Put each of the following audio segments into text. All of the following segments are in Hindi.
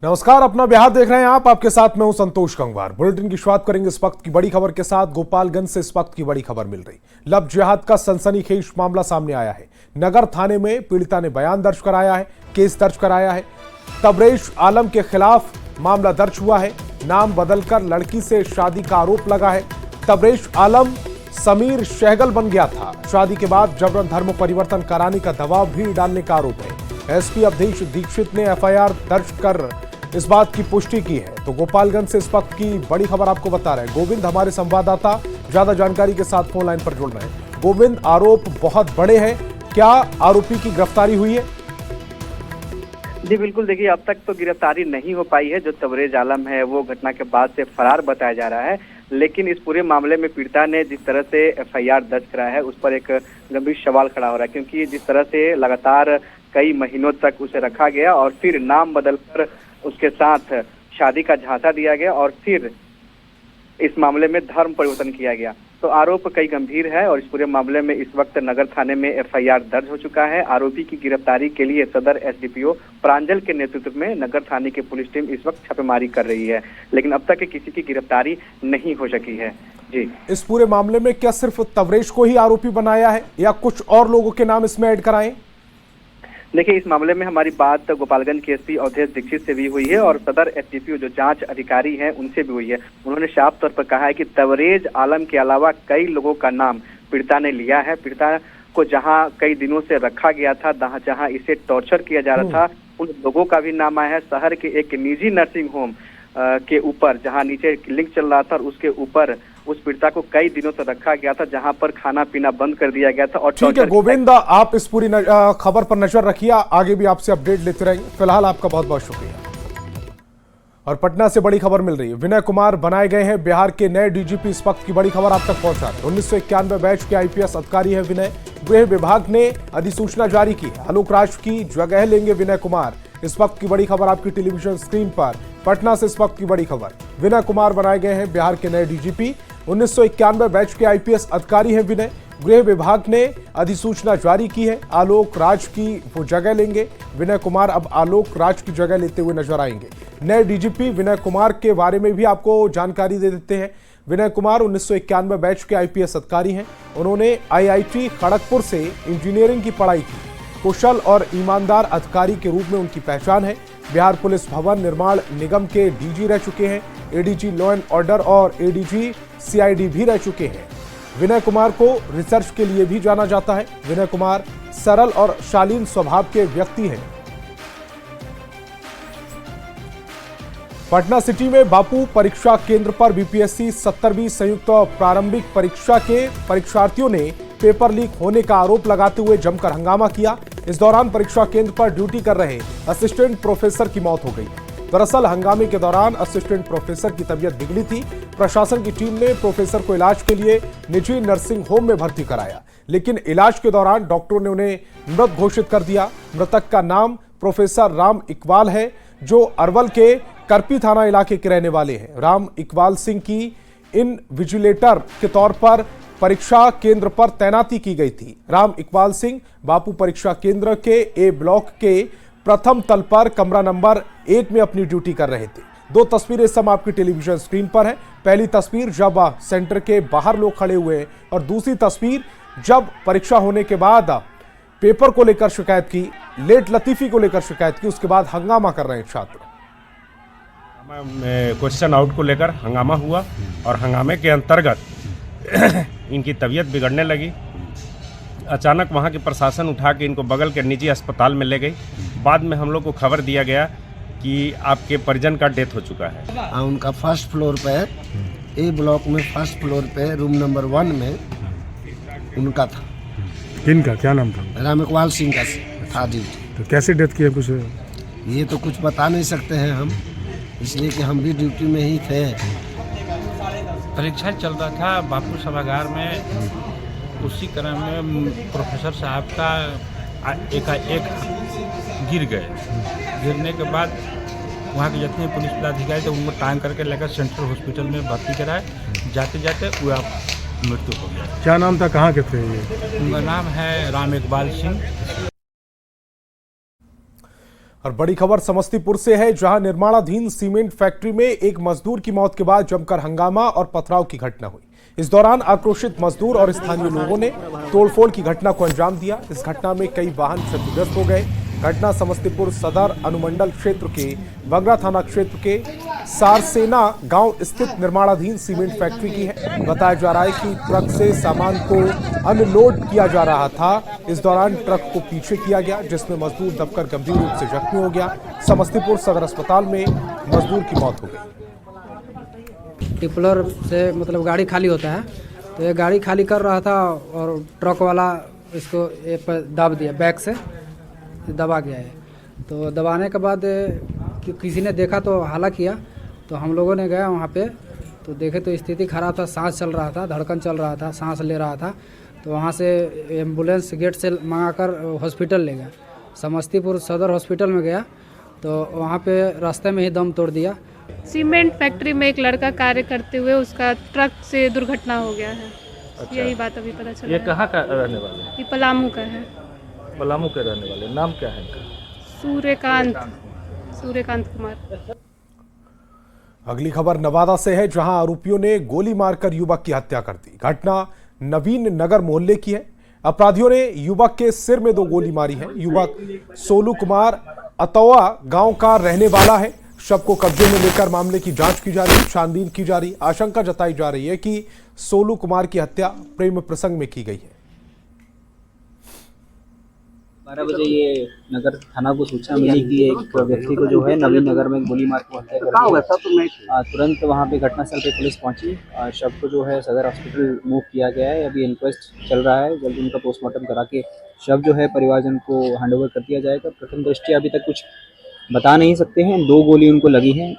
नमस्कार, अपना बिहार देख रहे हैं आप। आपके साथ मैं हूं संतोष गंगवार। बुलेटिन की शुरुआत करेंगे इस वक्त की बड़ी खबर के साथ। गोपालगंज से इस वक्त की बड़ी खबर मिल रही। लव जिहाद का सनसनीखेज मामला सामने आया है। नगर थाने में पीड़िता ने बयान दर्ज कराया है, केस दर्ज कराया है। तबरेज आलम के खिलाफ मामला दर्ज हुआ है। नाम बदलकर लड़की से शादी का आरोप लगा है। तबरेज आलम समीर शहगल बन गया था। शादी के बाद जबरन धर्म परिवर्तन कराने का दबाव भी डालने का आरोप है। एसपी अवधेश दीक्षित ने एफआईआर दर्ज कर इस बात की पुष्टि की है। तो गोपालगंज से इस वक्त की बड़ी खबर आपको बता रहे हैं गोविंद, हमारे संवाददाता ज्यादा जानकारी के साथ फोन लाइन पर जुड़ रहे हैं। गोविंद, आरोप बहुत बड़े हैं, क्या आरोपी की गिरफ्तारी हुई है? जी बिल्कुल, देखिए अब तक तो गिरफ्तारी नहीं हो पाई है। जो तबरेज आलम है वो घटना के बाद से फरार बताया जा रहा है, लेकिन इस पूरे मामले में पीड़िता ने जिस तरह से एफआईआर दर्ज कराया है उस पर एक गंभीर सवाल खड़ा हो रहा है, क्योंकि जिस तरह से लगातार कई महीनों तक उसे रखा गया और फिर नाम बदलकर उसके साथ शादी का झांसा दिया गया और फिर इस मामले में धर्म परिवर्तन किया गया, तो आरोप कई गंभीर है। और इस पूरे मामले में इस वक्त नगर थाने में एफआईआर दर्ज हो चुका है। आरोपी की गिरफ्तारी के लिए सदर एसडीपीओ प्रांजल के नेतृत्व में नगर थाने की पुलिस टीम इस वक्त छापेमारी कर रही है, लेकिन अब तक किसी की गिरफ्तारी नहीं हो सकी है। जी, इस पूरे मामले में क्या सिर्फ तबरेज को ही आरोपी बनाया है या कुछ और लोगों के नाम इसमें ऐड कराएं? देखिए, इस मामले में हमारी बात गोपालगंज के एसपी अवधेश दीक्षित से भी हुई है और सदर एसडीपीओ जो जांच अधिकारी हैं उनसे भी हुई है। उन्होंने साफ तौर पर कहा है कि तबरेज आलम के अलावा कई लोगों का नाम पीड़िता ने लिया है। पीड़िता को जहां कई दिनों से रखा गया था, जहां इसे टॉर्चर किया जा रहा था, उन लोगों का भी नाम आया है। शहर के एक निजी नर्सिंग होम के ऊपर जहां नीचे लिंक चल रहा था और उसके ऊपर उस पीड़िता को कई दिनों से रखा गया था, जहां पर खाना पीना बंद कर दिया गया था। और ठीक है गोविंद, आप इस पूरी खबर पर नजर रखिए, आगे भी आपसे अपडेट लेते रहेंगे। फिलहाल आपका बहुत बहुत शुक्रिया। और पटना से बड़ी खबर मिल रही है। विनय कुमार बनाए गए हैं बिहार के नए डीजीपी। इस वक्त की बड़ी खबर आप तक पहुंचा रहे। 1991 बैच के आईपीएस अधिकारी है विनय। गृह विभाग ने अधिसूचना जारी की है। आलोक राज की जगह लेंगे विनय कुमार। इस वक्त की बड़ी खबर आपकी टेलीविजन स्क्रीन पर। पटना से इस वक्त की बड़ी खबर, विनय कुमार बनाए गए हैं बिहार के नए डीजीपी। 1991 बैच के आईपीएस अधिकारी हैं विनय। गृह विभाग ने अधिसूचना जारी की है। आलोक राज की वो जगह लेंगे। विनय कुमार अब आलोक राज की जगह लेते हुए नजर आएंगे। नए डीजीपी विनय कुमार के बारे में भी आपको जानकारी दे देते हैं। विनय कुमार 1991 बैच के आईपीएस अधिकारी हैं। उन्होंने आईआईटी खड़गपुर से इंजीनियरिंग की पढ़ाई की। कुशल और ईमानदार अधिकारी के रूप में उनकी पहचान है। बिहार पुलिस भवन निर्माण निगम के डीजी रह चुके हैं। एडीजी लॉ एंड ऑर्डर और एडीजी सीआईडी भी रह चुके हैं। विनय कुमार को रिसर्च के लिए भी जाना जाता है। विनय कुमार सरल और शालीन स्वभाव के व्यक्ति हैं। पटना सिटी में बापू परीक्षा केंद्र पर बीपीएससी 70वीं संयुक्त प्रारंभिक परीक्षा के परीक्षार्थियों ने पेपर लीक होने का आरोप लगाते हुए जमकर हंगामा किया। इस दौरान परीक्षा केंद्र पर ड्यूटी कर रहे असिस्टेंट प्रोफेसर की मौत हो गई। दरअसल हंगामे के दौरान असिस्टेंट प्रोफेसर की तबीयत बिगड़ी थी। प्रशासन की टीम ने प्रोफेसर को इलाज के लिए निजी नर्सिंग होम में भर्ती कराया, लेकिन इलाज के दौरान डॉक्टरों ने उन्हें मृत घोषित कर दिया। मृतक का नाम प्रोफेसर राम इकबाल है, जो अरवल के करपी थाना इलाके के रहने वाले हैं। राम इकबाल सिंह की इनविजिलेटर के तौर पर परीक्षा केंद्र पर तैनाती की गई थी। राम इकबाल सिंह बापू परीक्षा केंद्र के ए ब्लॉक के प्रथम तल पर कमरा नंबर 1 में अपनी ड्यूटी कर रहे थे। दो तस्वीरें इस समय आपकी टेलीविजन स्क्रीन पर है। पहली तस्वीर जब सेंटर के बाहर लोग खड़े हुए और दूसरी तस्वीर जब परीक्षा होने के बाद पेपर को लेकर शिकायत की, लेट लतीफी को लेकर शिकायत की, उसके बाद हंगामा कर रहे हैं छात्र। क्वेश्चन आउट को लेकर हंगामा हुआ और हंगामे के अंतर्गत इनकी तबीयत बिगड़ने लगी। अचानक वहाँ की प्रशासन उठा के इनको बगल के निजी अस्पताल में ले गई। बाद में हम लोग को खबर दिया गया कि आपके परिजन का डेथ हो चुका है। उनका फर्स्ट फ्लोर पे ए ब्लॉक में फर्स्ट फ्लोर पे रूम नंबर 1 में उनका था। किनका क्या नाम था? राम इकबाल सिंह का था ड्यूटी। तो कैसे डेथ किया कुछ? ये तो कुछ बता नहीं सकते हैं हम, इसलिए कि हम भी ड्यूटी में ही थे। परीक्षा चल रहा था बापू सभागार में, उसी क्रम में प्रोफेसर साहब का एकाएक गिर गए। गिरने के बाद वहाँ के जितने पुलिस पदाधिकारी थे उनको टांग करके लेकर सेंट्रल हॉस्पिटल में भर्ती कराए। जाते जाते वो मृत्यु हो गया। क्या नाम था, कहाँ के थे ये? उनका नाम है राम इकबाल सिंह। और बड़ी खबर समस्तीपुर से है, जहां निर्माणाधीन सीमेंट फैक्ट्री में एक मजदूर की मौत के बाद जमकर हंगामा और पथराव की घटना हुई। इस दौरान आक्रोशित मजदूर और स्थानीय लोगों ने तोड़फोड़ की घटना को अंजाम दिया। इस घटना में कई वाहन क्षतिग्रस्त हो गए। घटना समस्तीपुर सदर अनुमंडल क्षेत्र के बगरा थाना क्षेत्र के सारसेना गांव स्थित निर्माणाधीन सीमेंट फैक्ट्री की है। बताया जा रहा है कि ट्रक से सामान को अनलोड किया जा रहा था। इस दौरान ट्रक को पीछे किया गया, जिसमें मजदूर दबकर गंभीर रूप से जख्मी हो गया। समस्तीपुर सदर अस्पताल में मजदूर की मौत हो गई। टिपलर से मतलब गाड़ी खाली होता है, तो ये गाड़ी खाली कर रहा था और ट्रक वाला इसको पर दबा दिया, बैक से दबा गया है। तो दबाने के बाद किसी ने देखा तो हल्ला किया, तो हम लोगों ने गए वहाँ पे, तो देखे तो स्थिति खराब था, सांस चल रहा था, धड़कन चल रहा था, सांस ले रहा था। तो वहाँ से एम्बुलेंस गेट से मंगाकर हॉस्पिटल ले गया। समस्तीपुर सदर हॉस्पिटल में गया तो वहाँ पे रास्ते में ही दम तोड़ दिया। सीमेंट फैक्ट्री में एक लड़का कार्य करते हुए उसका ट्रक से दुर्घटना हो गया है। अच्छा। यही बात अभी पता चला। ये कहाँ का रहने वाले हैं? ये पलामू का है। पलामू के रहने वाले, नाम क्या है इनका? सूर्यकांत कुमार। अगली खबर नवादा से है, जहां आरोपियों ने गोली मारकर युवक की हत्या कर दी। घटना नवीन नगर मोहल्ले की है। अपराधियों ने युवक के सिर में 2 गोली मारी है। युवक सोलू कुमार अतवा गांव का रहने वाला है। शव को कब्जे में लेकर मामले की जांच की जा रही है, छानबीन की जा रही। आशंका जताई जा रही है कि सोलू कुमार की हत्या प्रेम प्रसंग में की गई है। 12 बजे ये नगर थाना को सूचना मिली कि एक व्यक्ति को जो है नवीन नगर में गोली मार के हत्या कर दी है। तुरंत वहाँ पे घटनास्थल पे पुलिस पहुंची। शव को जो है सदर हॉस्पिटल मूव किया गया है। अभी इंक्वेस्ट चल रहा है, जल्द उनका पोस्टमार्टम करा के शव जो है परिवारजन को हैंडओवर कर दिया जाएगा। प्रथम दृष्टि अभी तक कुछ बता नहीं सकते हैं। 2 गोली उनको लगी है,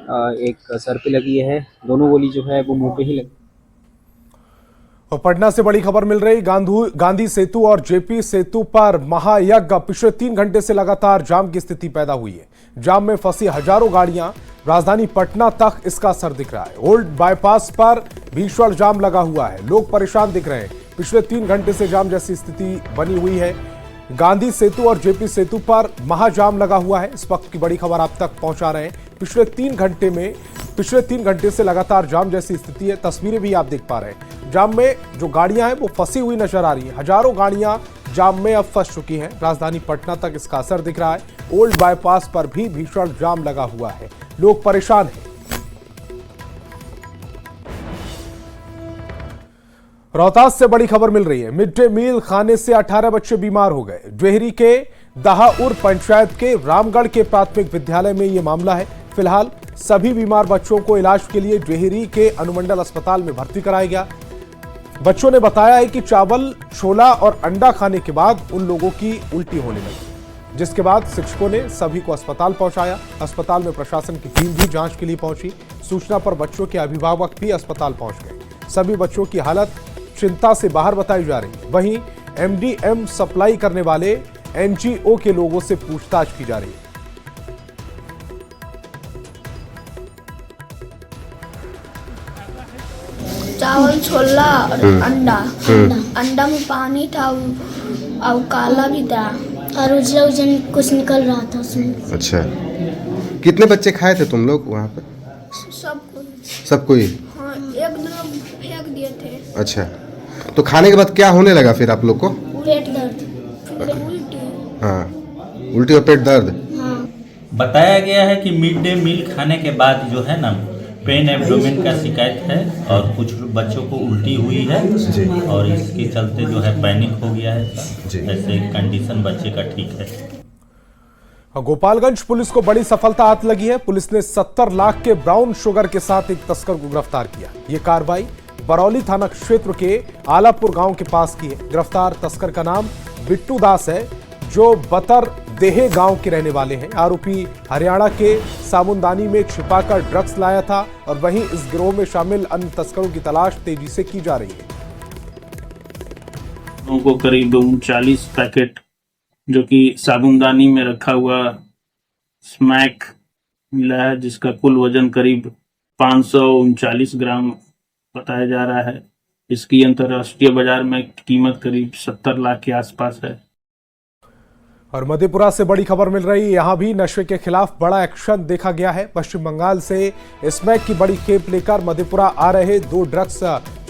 एक सर पे लगी है, दोनों गोली जो है वो मुँह पे ही लगी। और पटना से बड़ी खबर मिल रही, गांधी सेतु और जेपी सेतु पर महायज्ञ। पिछले 3 घंटे से लगातार जाम की स्थिति पैदा हुई है। जाम में फंसी हजारों गाड़ियां, राजधानी पटना तक इसका असर दिख रहा है। ओल्ड बाईपास पर भीषण जाम लगा हुआ है, लोग परेशान दिख रहे हैं। पिछले 3 घंटे से जाम जैसी स्थिति बनी हुई है। गांधी सेतु और जेपी सेतु पर महाजाम लगा हुआ है। इस वक्त की बड़ी खबर आप तक पहुंचा रहे हैं। पिछले 3 घंटे से लगातार जाम जैसी स्थिति है। तस्वीरें भी आप देख पा रहे हैं। जाम में जो गाड़ियां हैं वो फंसी हुई नजर आ रही है। हजारों गाड़ियां जाम में अब फंस चुकी हैं। राजधानी पटना तक इसका असर दिख रहा है। ओल्ड बाईपास पर भी भीषण जाम लगा हुआ है, लोग परेशान हैं। रोहतास से बड़ी खबर मिल रही है। मिड डे मील खाने से 18 बच्चे बीमार हो गए। डेहरी के दहाउर पंचायत के रामगढ़ के प्राथमिक विद्यालय में यह मामला है। फिलहाल सभी बीमार बच्चों को इलाज के लिए डेहरी के अनुमंडल अस्पताल में भर्ती कराया गया। बच्चों ने बताया है कि चावल, छोला और अंडा खाने के बाद उन लोगों की उल्टी होने लगी, जिसके बाद शिक्षकों ने सभी को अस्पताल पहुंचाया। अस्पताल में प्रशासन की टीम भी जांच के लिए पहुंची। सूचना पर बच्चों के अभिभावक भी अस्पताल पहुंच गए। सभी बच्चों की हालत चिंता से बाहर बताई जा रही है। वहीं एमडीएम सप्लाई करने वाले एनजीओ के लोगों से पूछताछ की जा रही है। चावल, छोला और अंडा में पानी था और काला भी था और उजला कुछ निकल रहा था उसमें। अच्छा, कितने बच्चे खाए थे तुम लोग वहाँ पे? सब कोई? हाँ, एक दो फेंक दिए थे। अच्छा, तो खाने के बाद क्या होने लगा फिर आप लोग को? पेट दर्द, फिर उल्टी। हाँ, उल्टी और पेट दर्द। हाँ। बताया गया है कि मिड डे मील खाने के बाद जो है ना पेन एब्डोमेन का शिकायत है और कुछ बच्चों को उल्टी हुई है और इसके चलते जो है पैनिक हो गया है। ऐसे कंडीशन बच्चे का ठीक है। गोपालगंज पुलिस को बड़ी सफलता हाथ लगी है। पुलिस ने 70 लाख के ब्राउन शुगर के साथ एक तस्कर को गिरफ्तार किया। यह कार्रवाई बरौली थाना क्षेत्र के आलापुर गांव के पास की है। गिरफ्तार तस्कर का नाम बिट्टू दास है, जो बतर देहे गांव के रहने वाले हैं। आरोपी हरियाणा के सामुंदानी में छिपाकर ड्रग्स लाया था और वहीं इस गिरोह में शामिल अन्य तस्करों की तलाश तेजी से की जा रही है। उनको करीब 39 पैकेट जो कि साबुनदानी में रखा हुआ स्मैक मिला है, जिसका कुल वजन करीब 539 ग्राम बताया जा रहा है। इसकी अंतर्राष्ट्रीय बाजार में कीमत करीब 70 लाख के आसपास है। और मधेपुरा से बड़ी खबर मिल रही है, यहां भी नशे के खिलाफ बड़ा एक्शन देखा गया है। पश्चिम बंगाल से स्मैक की बड़ी खेप लेकर मधेपुरा आ रहे 2 ड्रग्स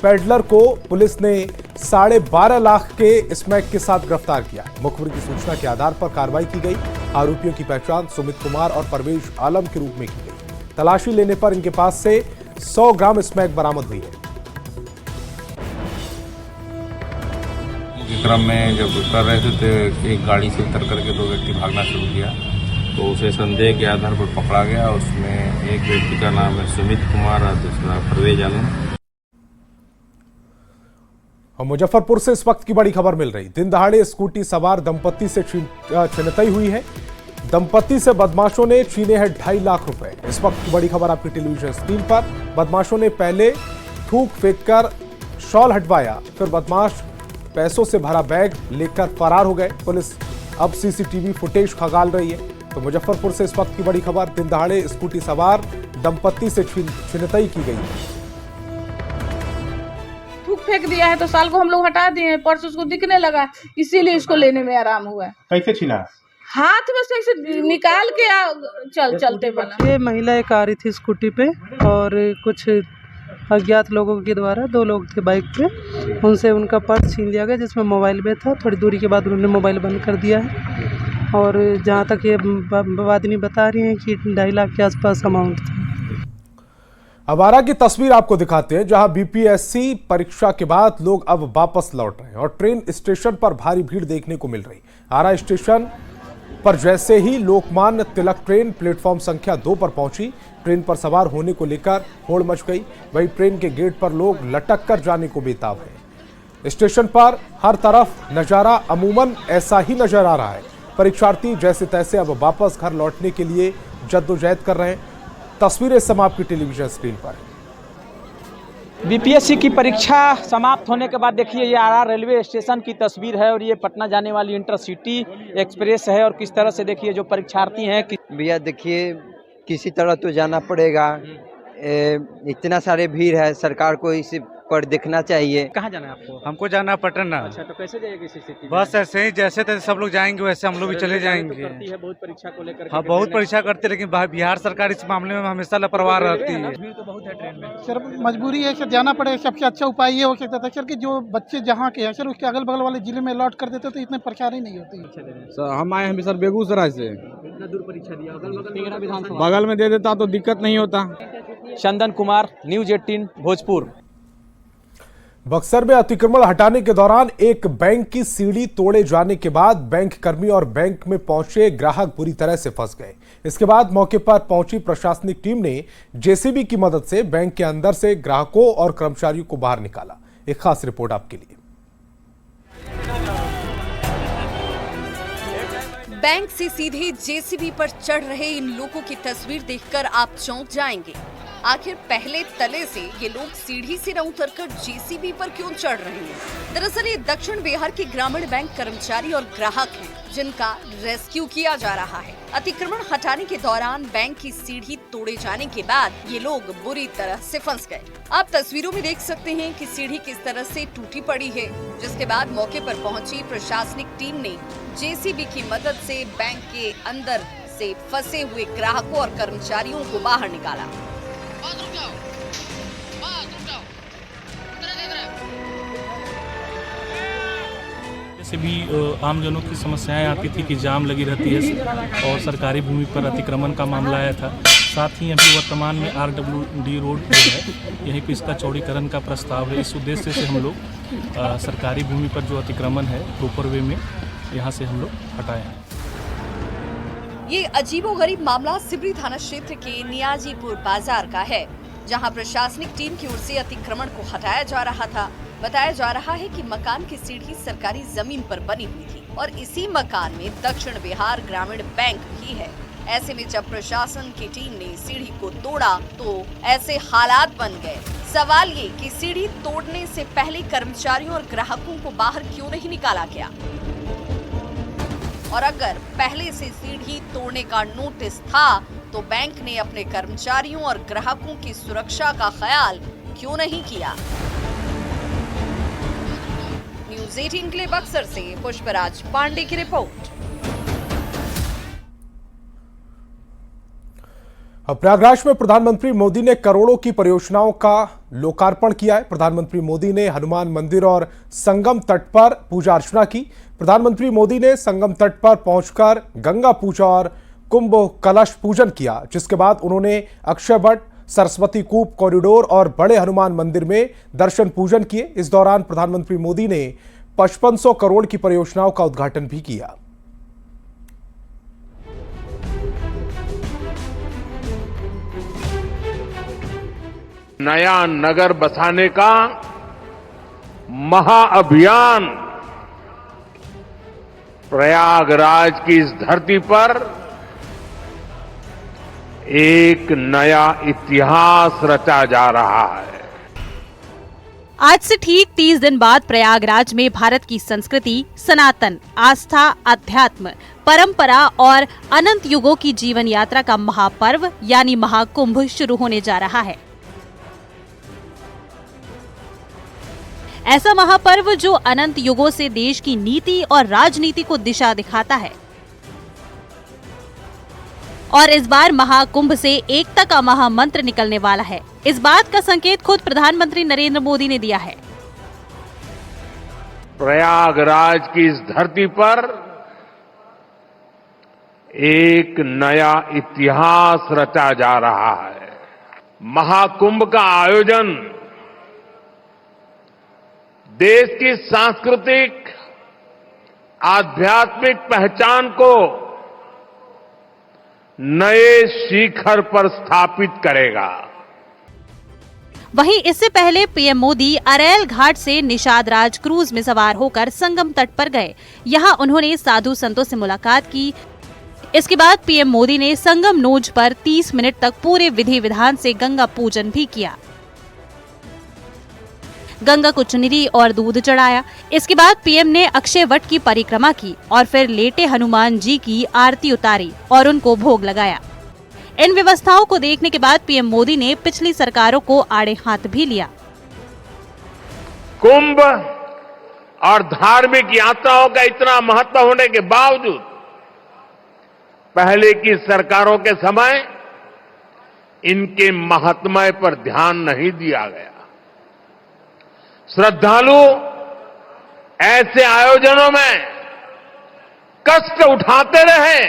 पेडलर को पुलिस ने 12.5 लाख के स्मैक के साथ गिरफ्तार किया। मुखबिर की सूचना के आधार पर कार्रवाई की गई। आरोपियों की पहचान सुमित कुमार और परवेश आलम के रूप में की गई। तलाशी लेने पर इनके पास से 100 ग्राम स्मैक बरामद हुई है। क्रम में जब कर रहे थे तो एक गाड़ी से उतर करके 2 व्यक्ति भागना शुरू किया, तो उसे संदेह के आधार पर पकड़ा गया। उसमें एक व्यक्ति का नाम है सुमित कुमार और दूसरा परवेज आलम। और मुजफ्फरपुर से इस वक्त की बड़ी खबर मिल रही, दिन दहाड़े स्कूटी सवार दंपत्ति से छिनतई हुई है। दंपत्ति से बदमाशों ने छीने हैं 2.5 लाख रुपए। इस वक्त की बड़ी खबर आपकी टेलीविजन स्क्रीन पर। बदमाशों ने पहले थूक फेंककर शॉल हटवाया, फिर बदमाश पैसों से भरा बैग लेकर फरार हो गए। पुलिस अब सीसीटीवी फुटेज खंगाल रही है। तो मुजफ्फरपुर से इस वक्त की बड़ी खबर, दिन दहाड़े स्कूटी सवार दंपत्ति से छिनतई की गई है। थूक फेंक दिया है तो साल को हम लोग हटा दिए हैं, परसों उसको दिखने लगा, इसीलिए इसको लेने में आराम हुआ। कैसे छीना? हाथ में से ऐसे निकाल के चलते बना। ये महिला एक आ रही थी स्कूटी पे और कुछ अज्ञात लोगों के द्वारा 2 लोग थे बाइक पे, उनसे उनका पर्स छीन लिया गया जिसमें मोबाइल भी था। थोड़ी दूरी के बाद उन्होंने मोबाइल बंद कर दिया है और जहां तक ये आदमी बता रही हैं कि 2.5 लाख के आसपास अमाउंट था। अवारा की तस्वीर आपको दिखाते हैं, जहां बीपीएससी परीक्षा के बाद लोग अब वापस लौट रहे हैं और ट्रेन स्टेशन पर भारी भीड़ देखने को मिल रही। आरा स्टेशन पर जैसे ही लोकमान्य तिलक ट्रेन प्लेटफॉर्म संख्या 2 पर पहुंची, ट्रेन पर सवार होने को लेकर होड़ मच गई। वहीं ट्रेन के गेट पर लोग लटक कर जाने को बेताब है। स्टेशन पर हर तरफ नजारा अमूमन ऐसा ही नजर आ रहा है। परीक्षार्थी जैसे तैसे अब वापस घर लौटने के लिए जद्दोजहद कर रहे हैं। तस्वीरें समाप्त की टेलीविजन स्क्रीन पर। बीपीएससी की परीक्षा समाप्त होने के बाद देखिए ये आरा रेलवे स्टेशन की तस्वीर है और ये पटना जाने वाली इंटरसिटी एक्सप्रेस है। और किस तरह से देखिए जो परीक्षार्थी हैं भैया देखिए किसी तरह तो जाना पड़ेगा, इतना सारे भीड़ है, सरकार को इस पर देखना चाहिए। कहाँ जाना है आपको? हमको जाना पटना। अच्छा, तो कैसे जाएगी इस स्थिति में? बस ऐसे ही जैसे तैसे सब लोग जाएंगे वैसे हम लोग भी चले जाएंगे। तो करती है बहुत परीक्षा को लेकर। हाँ बहुत परीक्षा करती है, लेकिन बिहार सरकार इस मामले में हमेशा लापरवाह रहती है। भीड़ तो बहुत है ट्रेन में। सर मजबूरी है सर, जाना पड़ेगा। सबसे अच्छा उपाय ये हो सकता था सर कि जो बच्चे जहाँ के हैं सर उसके अगल बगल वाले जिले में लौट कर देते तो इतने परेशानी नहीं होती। सर हम आए हैं सर बेगूसराय से। इतना दूर परीक्षा दिया, अगल बगल में दे देता तो दिक्कत नहीं होता। चंदन कुमार, न्यूज 18 भोजपुर। बक्सर में अतिक्रमण हटाने के दौरान एक बैंक की सीढ़ी तोड़े जाने के बाद बैंक कर्मी और बैंक में पहुंचे ग्राहक बुरी तरह से फंस गए। इसके बाद मौके पर पहुंची प्रशासनिक टीम ने जेसीबी की मदद से बैंक के अंदर से ग्राहकों और कर्मचारियों को बाहर निकाला। एक खास रिपोर्ट आपके लिए। बैंक से सीधे जेसीबी पर चढ़ रहे इन लोगों की तस्वीर देखकर आप चौंक जाएंगे। आखिर पहले तले से ये लोग सीढ़ी से न उतरकर जेसीबी पर क्यों चढ़ रहे हैं? दरअसल ये दक्षिण बिहार के ग्रामीण बैंक कर्मचारी और ग्राहक हैं, जिनका रेस्क्यू किया जा रहा है। अतिक्रमण हटाने के दौरान बैंक की सीढ़ी तोड़े जाने के बाद ये लोग बुरी तरह से फंस गए। आप तस्वीरों में देख सकते हैं कि सीढ़ी किस तरह से टूटी पड़ी है, जिसके बाद मौके पर पहुंची प्रशासनिक टीम ने जेसीबी की मदद से बैंक के अंदर से फंसे हुए ग्राहकों और कर्मचारियों को बाहर निकाला। जैसे भी आमजनों की समस्याएं आती थी कि जाम लगी रहती है और सरकारी भूमि पर अतिक्रमण का मामला आया था। साथ ही अभी वर्तमान में RWD रोड जो है यहीं पे इसका चौड़ीकरण का प्रस्ताव है। इस उद्देश्य से हम लोग सरकारी भूमि पर जो अतिक्रमण है प्रॉपर वे में यहाँ से हम लोग हटाए हैं। ये अजीबोगरीब मामला सिबरी थाना क्षेत्र के नियाजीपुर बाजार का है, जहां प्रशासनिक टीम की ओर से अतिक्रमण को हटाया जा रहा था। बताया जा रहा है कि मकान की सीढ़ी सरकारी जमीन पर बनी हुई थी और इसी मकान में दक्षिण बिहार ग्रामीण बैंक भी है। ऐसे में जब प्रशासन की टीम ने सीढ़ी को तोड़ा तो ऐसे हालात बन गए। सवाल ये कि सीढ़ी तोड़ने से पहले कर्मचारियों और ग्राहकों को बाहर क्यों नहीं निकाला गया, और अगर पहले से सीढ़ी तोड़ने का नोटिस था तो बैंक ने अपने कर्मचारियों और ग्राहकों की सुरक्षा का ख्याल क्यों नहीं किया। न्यूज़ 18 के लिए बक्सर से पुष्पराज पांडे की रिपोर्ट। अब प्रयागराज में प्रधानमंत्री मोदी ने करोड़ों की परियोजनाओं का लोकार्पण किया है। प्रधानमंत्री मोदी ने हनुमान मंदिर और संगम तट पर पूजा अर्चना की। प्रधानमंत्री मोदी ने संगम तट पर पहुंचकर गंगा पूजा और कुंभ कलश पूजन किया, जिसके बाद उन्होंने अक्षय वट, सरस्वती कूप कॉरिडोर और बड़े हनुमान मंदिर में दर्शन पूजन किए। इस दौरान प्रधानमंत्री मोदी ने 5500 करोड़ की परियोजनाओं का उद्घाटन भी किया। नया नगर बसाने का महाअभियान प्रयागराज की इस धरती पर एक नया इतिहास रचा जा रहा है। आज से ठीक 30 दिन बाद प्रयागराज में भारत की संस्कृति, सनातन, आस्था, अध्यात्म, परंपरा और अनंत युगों की जीवन यात्रा का महापर्व यानी महाकुंभ शुरू होने जा रहा है। ऐसा महापर्व जो अनंत युगों से देश की नीति और राजनीति को दिशा दिखाता है। और इस बार महाकुंभ से एकता का महामंत्र निकलने वाला है। इस बात का संकेत खुद प्रधानमंत्री नरेंद्र मोदी ने दिया है। प्रयागराज की इस धरती पर एक नया इतिहास रचा जा रहा है। महाकुंभ का आयोजन देश की सांस्कृतिक, आध्यात्मिक पहचान को नए शिखर पर स्थापित करेगा। वहीं इससे पहले पीएम मोदी अरैल घाट से निषाद राज क्रूज में सवार होकर संगम तट पर गए। यहां उन्होंने साधु संतों से मुलाकात की। इसके बाद पीएम मोदी ने संगम नोज पर 30 मिनट तक पूरे विधि विधान से गंगा पूजन भी किया। गंगा को चुनरी और दूध चढ़ाया। इसके बाद पीएम ने अक्षय वट की परिक्रमा की और फिर लेटे हनुमान जी की आरती उतारी और उनको भोग लगाया। इन व्यवस्थाओं को देखने के बाद पीएम मोदी ने पिछली सरकारों को आड़े हाथ भी लिया। कुंभ और धार्मिक यात्राओं का इतना महत्व होने के बावजूद पहले की सरकारों के समय इनके महात्म्य पर ध्यान नहीं दिया गया। श्रद्धालु ऐसे आयोजनों में कष्ट उठाते रहे।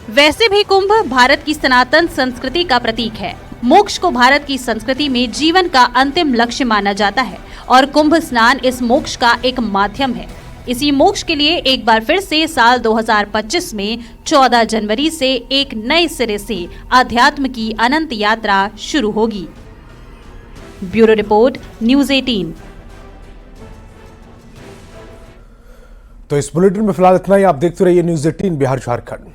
वैसे भी कुंभ भारत की सनातन संस्कृति का प्रतीक है। मोक्ष को भारत की संस्कृति में जीवन का अंतिम लक्ष्य माना जाता है और कुंभ स्नान इस मोक्ष का एक माध्यम है। इसी मोक्ष के लिए एक बार फिर से साल 2025 में 14 जनवरी से एक नए सिरे से अध्यात्म की अनंत यात्रा शुरू होगी। Bureau report, news 18। तो इस बुलेटिन में फिलहाल इतना ही। आप देखते रहिए न्यूज़ 18 बिहार झारखंड।